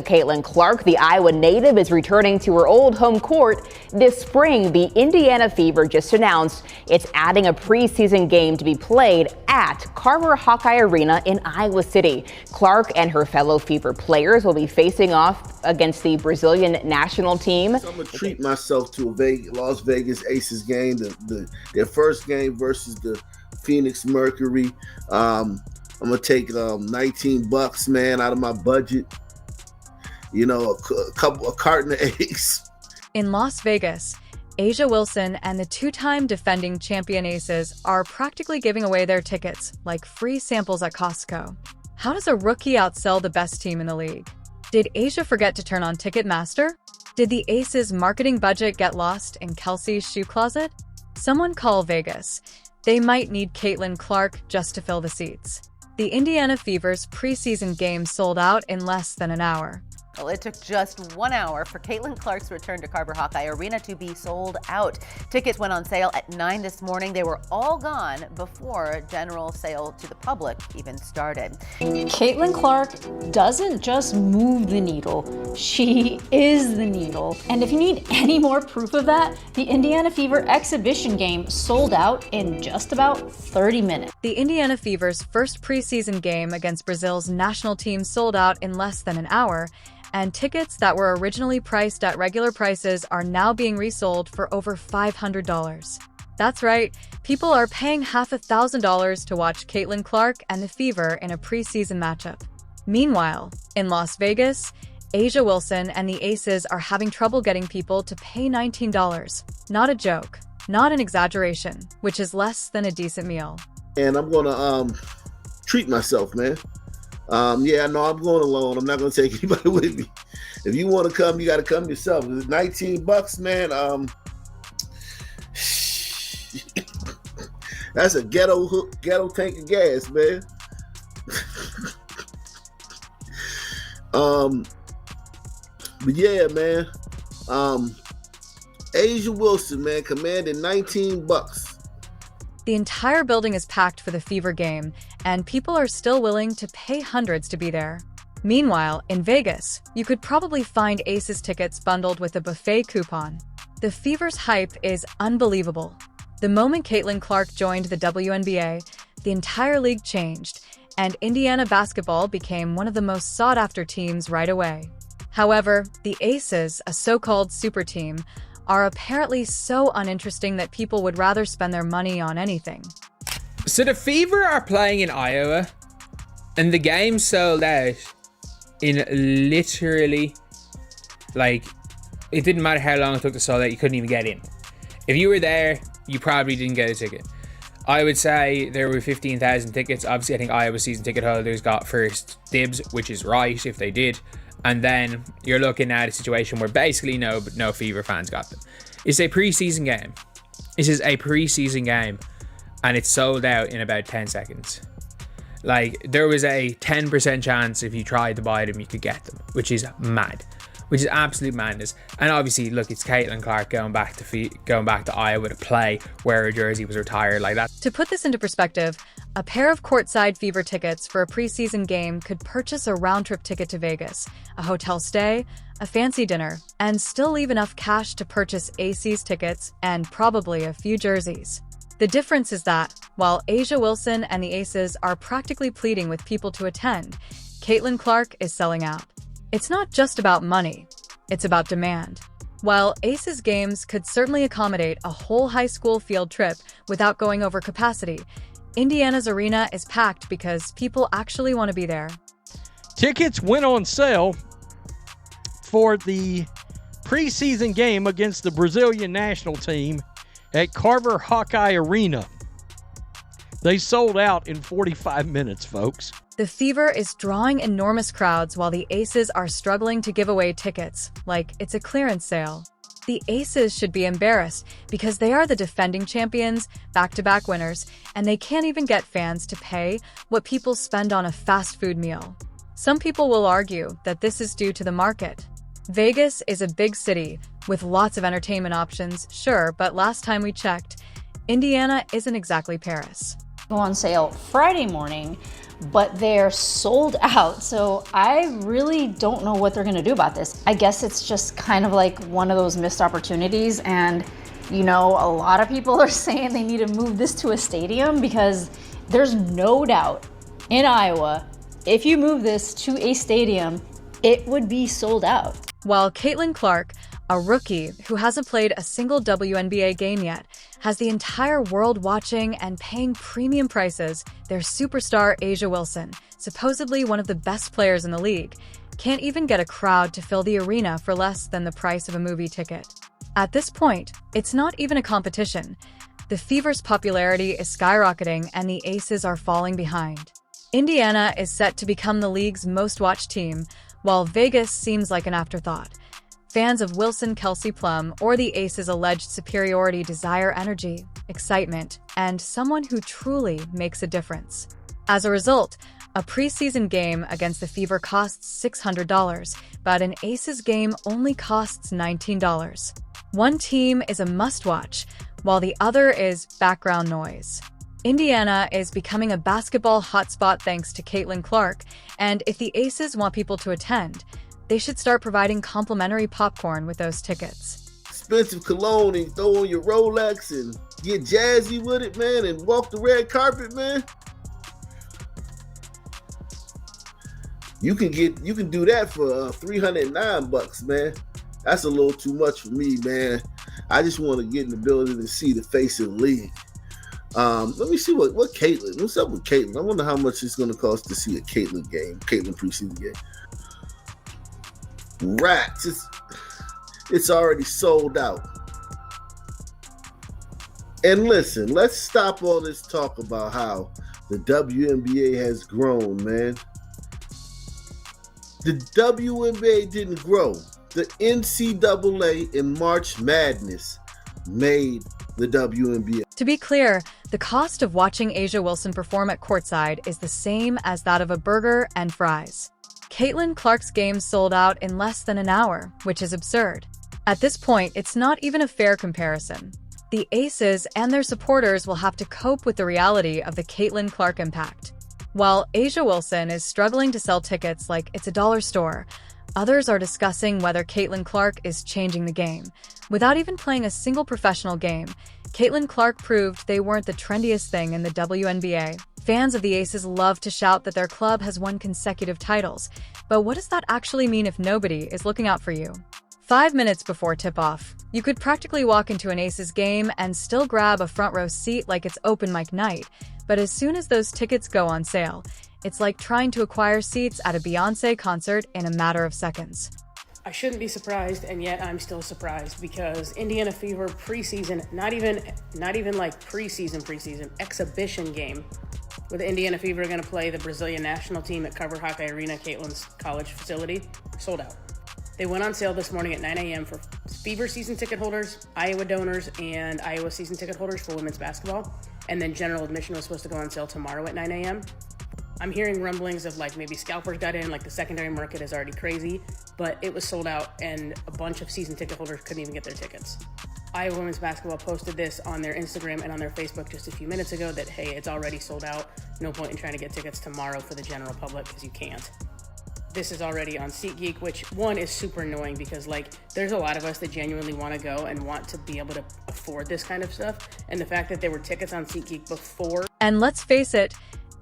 Caitlin Clark, the Iowa native, is returning to her old home court this spring. The Indiana Fever just announced it's adding a preseason game to be played at Carver Hawkeye Arena in Iowa City. Clark and her fellow Fever players will be facing off against the Brazilian national team. So I'm going to treat myself to a Las Vegas Aces game, their first game versus the Phoenix Mercury. I'm going to take $19, man, out of my budget. You know, a carton of eggs. In Las Vegas, A'ja Wilson and the two-time defending champion Aces are practically giving away their tickets like free samples at Costco. How does a rookie outsell the best team in the league? Did A'ja forget to turn on Ticketmaster? Did the Aces' marketing budget get lost in Kelsey's shoe closet? Someone call Vegas. They might need Caitlin Clark just to fill the seats. The Indiana Fever's preseason game sold out in less than an hour. Well, it took just 1 hour for Caitlin Clark's return to Carver Hawkeye Arena to be sold out. Tickets went on sale at 9 this morning. They were all gone before general sale to the public even started. Caitlin Clark doesn't just move the needle, she is the needle. And if you need any more proof of that, the Indiana Fever exhibition game sold out in just about 30 minutes. The Indiana Fever's first preseason game against Brazil's national team sold out in less than an hour, and tickets that were originally priced at regular prices are now being resold for over $500. That's right, people are paying $500,000 to watch Caitlin Clark and the Fever in a preseason matchup. Meanwhile, in Las Vegas, A'ja Wilson and the Aces are having trouble getting people to pay $19. Not a joke, not an exaggeration, which is less than a decent meal. And I'm going to treat myself, man. Yeah, no, I'm going alone. I'm not going to take anybody with me. If you want to come, you got to come yourself. It's $19, man. That's a ghetto tank of gas, man. But yeah, man. A'ja Wilson, man, commanded $19. The entire building is packed for the Fever game, and people are still willing to pay hundreds to be there. Meanwhile, in Vegas, you could probably find Aces tickets bundled with a buffet coupon. The Fever's hype is unbelievable. The moment Caitlin Clark joined the WNBA, the entire league changed, and Indiana basketball became one of the most sought-after teams right away. However, the Aces, a so-called super team, are apparently so uninteresting that people would rather spend their money on anything. So the Fever are playing in Iowa, and the game sold out in literally, like, it didn't matter how long it took to sell out, you couldn't even get in. If you were there, you probably didn't get a ticket. I would say there were 15,000 tickets. Obviously, I think Iowa season ticket holders got first dibs, which is right if they did. And then you're looking at a situation where basically no Fever fans got them. It's a preseason game. This is a preseason game, and it's sold out in about 10 seconds. Like, there was a 10% chance if you tried to buy them, you could get them, which is mad. Which is absolute madness. And obviously, look, it's Caitlin Clark going back to Iowa to play where her jersey was retired like that. To put this into perspective, a pair of courtside Fever tickets for a preseason game could purchase a round-trip ticket to Vegas, a hotel stay, a fancy dinner, and still leave enough cash to purchase Aces tickets and probably a few jerseys. The difference is that, while A'ja Wilson and the Aces are practically pleading with people to attend, Caitlin Clark is selling out. It's not just about money, it's about demand. While Aces games could certainly accommodate a whole high school field trip without going over capacity, Indiana's arena is packed because people actually want to be there. Tickets went on sale for the preseason game against the Brazilian national team at Carver Hawkeye Arena. They sold out in 45 minutes, folks. The Fever is drawing enormous crowds while the Aces are struggling to give away tickets, like it's a clearance sale. The Aces should be embarrassed because they are the defending champions, back-to-back winners, and they can't even get fans to pay what people spend on a fast food meal. Some people will argue that this is due to the market. Vegas is a big city with lots of entertainment options, sure, but last time we checked, Indiana isn't exactly Paris. go on sale Friday morning, but they're sold out. So I really don't know what they're gonna do about this. I guess it's just kind of like one of those missed opportunities. And you know, a lot of people are saying they need to move this to a stadium because there's no doubt in Iowa, if you move this to a stadium, it would be sold out. While Caitlin Clark, a rookie who hasn't played a single WNBA game yet, has the entire world watching and paying premium prices, their superstar A'ja Wilson, supposedly one of the best players in the league, can't even get a crowd to fill the arena for less than the price of a movie ticket. At this point, it's not even a competition. The Fever's popularity is skyrocketing and the Aces are falling behind. Indiana is set to become the league's most watched team, while Vegas seems like an afterthought. Fans of Wilson Kelsey Plum or the Aces' alleged superiority desire energy, excitement, and someone who truly makes a difference. As a result, a preseason game against the Fever costs $600, but an Aces game only costs $19. One team is a must-watch, while the other is background noise. Indiana is becoming a basketball hotspot thanks to Caitlin Clark, and if the Aces want people to attend, they should start providing complimentary popcorn with those tickets. Expensive cologne and throw on your Rolex and get jazzy with it, man, and walk the red carpet, man. You can do that for $309, man. That's a little too much for me, man. I just want to get the ability to see the face of the league. Let me see what Caitlin. What's up with Caitlin? I wonder how much it's going to cost to see a Caitlin preseason game. Rats, it's already sold out. And listen, let's stop all this talk about how the WNBA has grown, man. The WNBA didn't grow. The NCAA in March Madness made the WNBA. To be clear, the cost of watching A'ja Wilson perform at courtside is the same as that of a burger and fries. Caitlin Clark's game sold out in less than an hour, which is absurd. At this point, it's not even a fair comparison. The Aces and their supporters will have to cope with the reality of the Caitlin Clark impact. While A'ja Wilson is struggling to sell tickets like it's a dollar store, others are discussing whether Caitlin Clark is changing the game. Without even playing a single professional game, Caitlin Clark proved they weren't the trendiest thing in the WNBA. Fans of the Aces love to shout that their club has won consecutive titles, but what does that actually mean if nobody is looking out for you? 5 minutes before tip-off, you could practically walk into an Aces game and still grab a front row seat like it's open mic night, but as soon as those tickets go on sale, it's like trying to acquire seats at a Beyoncé concert in a matter of seconds. I shouldn't be surprised, and yet I'm still surprised because Indiana Fever preseason, not even like preseason, exhibition game, where the Indiana Fever are going to play the Brazilian national team at Carver Hawkeye Arena, Caitlin's college facility, sold out. They went on sale this morning at 9 a.m. for Fever season ticket holders, Iowa donors, and Iowa season ticket holders for women's basketball. And then general admission was supposed to go on sale tomorrow at 9 a.m. I'm hearing rumblings of like maybe scalpers got in, like the secondary market is already crazy, but it was sold out and a bunch of season ticket holders couldn't even get their tickets. Iowa women's basketball posted this on their Instagram and on their Facebook just a few minutes ago that, hey, it's already sold out. No point in trying to get tickets tomorrow for the general public because you can't. This is already on SeatGeek, which one is super annoying because like there's a lot of us that genuinely want to go and want to be able to afford this kind of stuff. And the fact that there were tickets on SeatGeek before. And let's face it,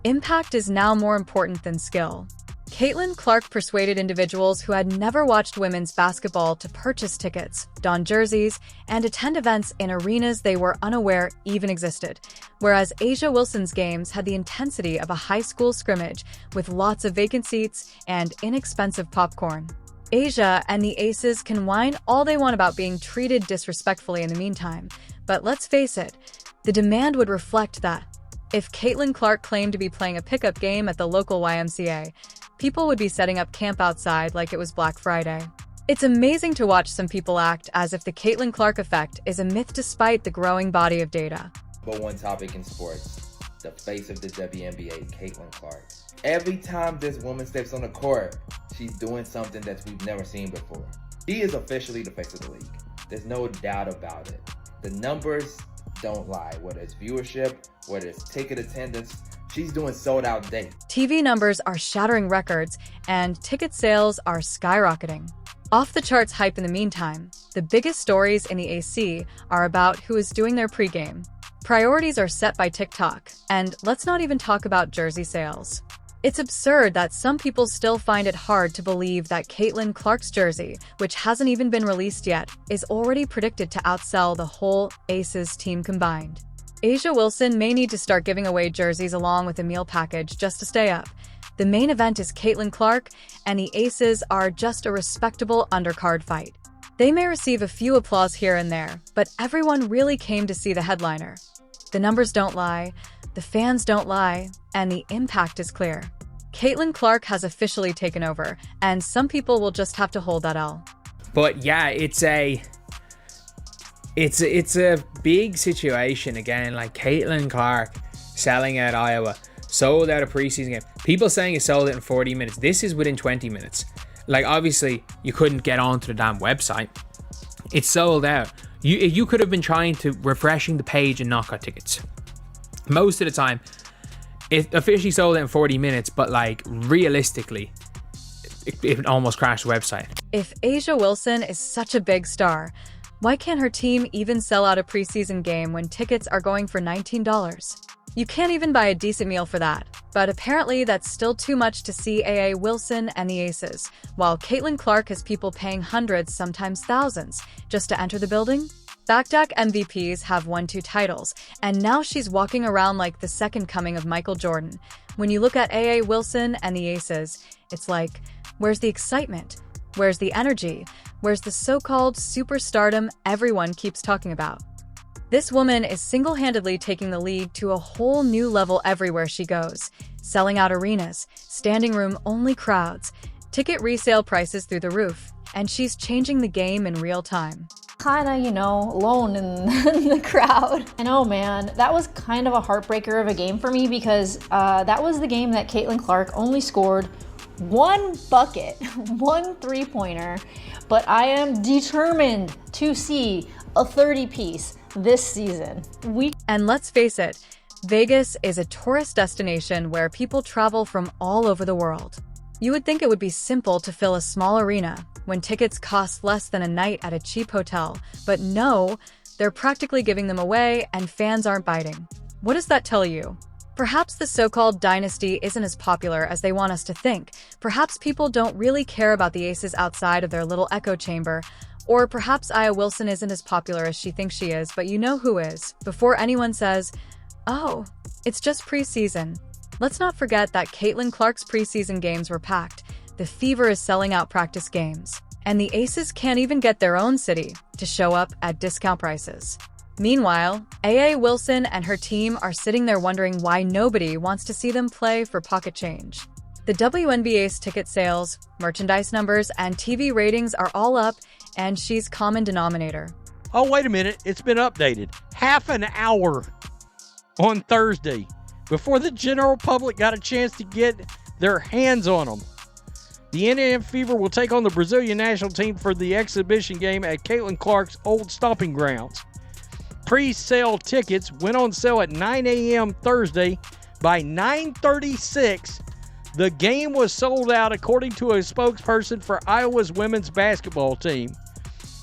impact is now more important than skill. Caitlin Clark persuaded individuals who had never watched women's basketball to purchase tickets, don jerseys, and attend events in arenas they were unaware even existed, whereas A'ja Wilson's games had the intensity of a high school scrimmage with lots of vacant seats and inexpensive popcorn. A'ja and the Aces can whine all they want about being treated disrespectfully in the meantime, but let's face it, the demand would reflect that. If Caitlin Clark claimed to be playing a pickup game at the local YMCA, people would be setting up camp outside like it was Black Friday. It's amazing to watch some people act as if the Caitlin Clark effect is a myth despite the growing body of data. But one topic in sports, the face of the WNBA, Caitlin Clark. Every time this woman steps on the court, she's doing something that we've never seen before. She is officially the face of the league. There's no doubt about it. The numbers don't lie. Whether it's viewership, whether it's ticket attendance, she's doing sold out day. TV numbers are shattering records, and ticket sales are skyrocketing. Off the charts hype in the meantime, the biggest stories in the AC are about who is doing their pregame. Priorities are set by TikTok, and let's not even talk about jersey sales. It's absurd that some people still find it hard to believe that Caitlin Clark's jersey, which hasn't even been released yet, is already predicted to outsell the whole Aces team combined. A'ja Wilson may need to start giving away jerseys along with a meal package just to stay up. The main event is Caitlin Clark, and the Aces are just a respectable undercard fight. They may receive a few applause here and there, but everyone really came to see the headliner. The numbers don't lie, the fans don't lie, and the impact is clear. Caitlin Clark has officially taken over, and some people will just have to hold that L. But yeah, it's a big situation again. Like Caitlin Clark selling out Iowa, sold out a preseason game. People saying it sold out in 40 minutes. This is within 20 minutes. Like, obviously, you couldn't get onto the damn website. It's sold out. You could have been trying to refreshing the page and not got tickets. Most of the time, it officially sold out in 40 minutes, but like realistically, it almost crashed the website. If A'ja Wilson is such a big star, why can't her team even sell out a preseason game when tickets are going for $19? You can't even buy a decent meal for that. But apparently that's still too much to see A'ja Wilson and the Aces, while Caitlin Clark has people paying hundreds, sometimes thousands, just to enter the building. Back-to-back MVPs have won 2 titles, and now she's walking around like the second coming of Michael Jordan. When you look at A'ja Wilson and the Aces, it's like, where's the excitement? Where's the energy? Where's the so-called superstardom everyone keeps talking about? This woman is single-handedly taking the league to a whole new level everywhere she goes, selling out arenas, standing room only crowds, ticket resale prices through the roof, and she's changing the game in real time. Kinda, alone in the crowd. I know, man, that was kind of a heartbreaker of a game for me because that was the game that Caitlin Clark only scored 1 bucket, 1 3-pointer, but I am determined to see a 30-piece this season. And let's face it, Vegas is a tourist destination where people travel from all over the world. You would think it would be simple to fill a small arena when tickets cost less than a night at a cheap hotel, but no, they're practically giving them away and fans aren't biting. What does that tell you? Perhaps the so-called dynasty isn't as popular as they want us to think. Perhaps people don't really care about the Aces outside of their little echo chamber. Or perhaps A'ja Wilson isn't as popular as she thinks she is, but you know who is, before anyone says, oh, it's just preseason. Let's not forget that Caitlin Clark's preseason games were packed. The Fever is selling out practice games. And the Aces can't even get their own city to show up at discount prices. Meanwhile, A'ja Wilson and her team are sitting there wondering why nobody wants to see them play for pocket change. The WNBA's ticket sales, merchandise numbers, and TV ratings are all up, and she's common denominator. Oh, wait a minute. It's been updated. Half an hour on Thursday before the general public got a chance to get their hands on them. The Indiana Fever will take on the Brazilian national team for the exhibition game at Caitlin Clark's old stomping grounds. Pre-sale tickets went on sale at 9 a.m. Thursday. By 9:36, the game was sold out, according to a spokesperson for Iowa's women's basketball team.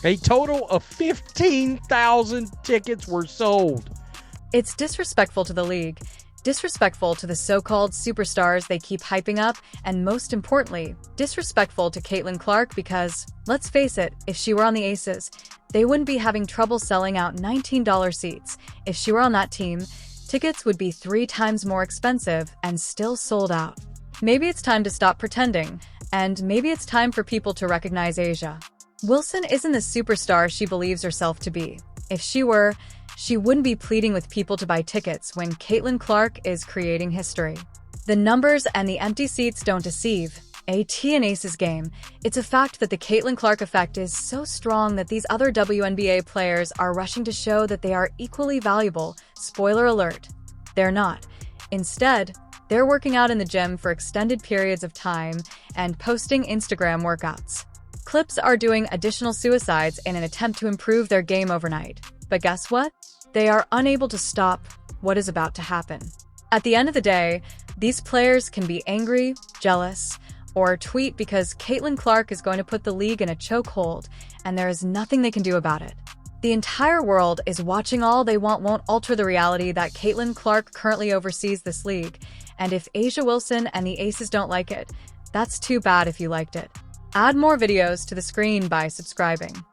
A total of 15,000 tickets were sold. It's disrespectful to the league, disrespectful to the so-called superstars they keep hyping up, and most importantly, disrespectful to Caitlin Clark because, let's face it, if she were on the Aces, they wouldn't be having trouble selling out $19 seats. If she were on that team, tickets would be 3 times more expensive and still sold out. Maybe it's time to stop pretending, and maybe it's time for people to recognize A'ja. Wilson isn't the superstar she believes herself to be. If she were, she wouldn't be pleading with people to buy tickets when Caitlin Clark is creating history. The numbers and the empty seats don't deceive. An Aces game. It's a fact that the Caitlin Clark effect is so strong that these other WNBA players are rushing to show that they are equally valuable. Spoiler alert, they're not. Instead, they're working out in the gym for extended periods of time and posting Instagram workouts. Clips are doing additional suicides in an attempt to improve their game overnight. But guess what? They are unable to stop what is about to happen. At the end of the day, these players can be angry, jealous, or tweet because Caitlin Clark is going to put the league in a chokehold, and there is nothing they can do about it. The entire world is watching. All they want won't alter the reality that Caitlin Clark currently oversees this league, and if A'ja Wilson and the Aces don't like it, that's too bad if you liked it. Add more videos to the screen by subscribing.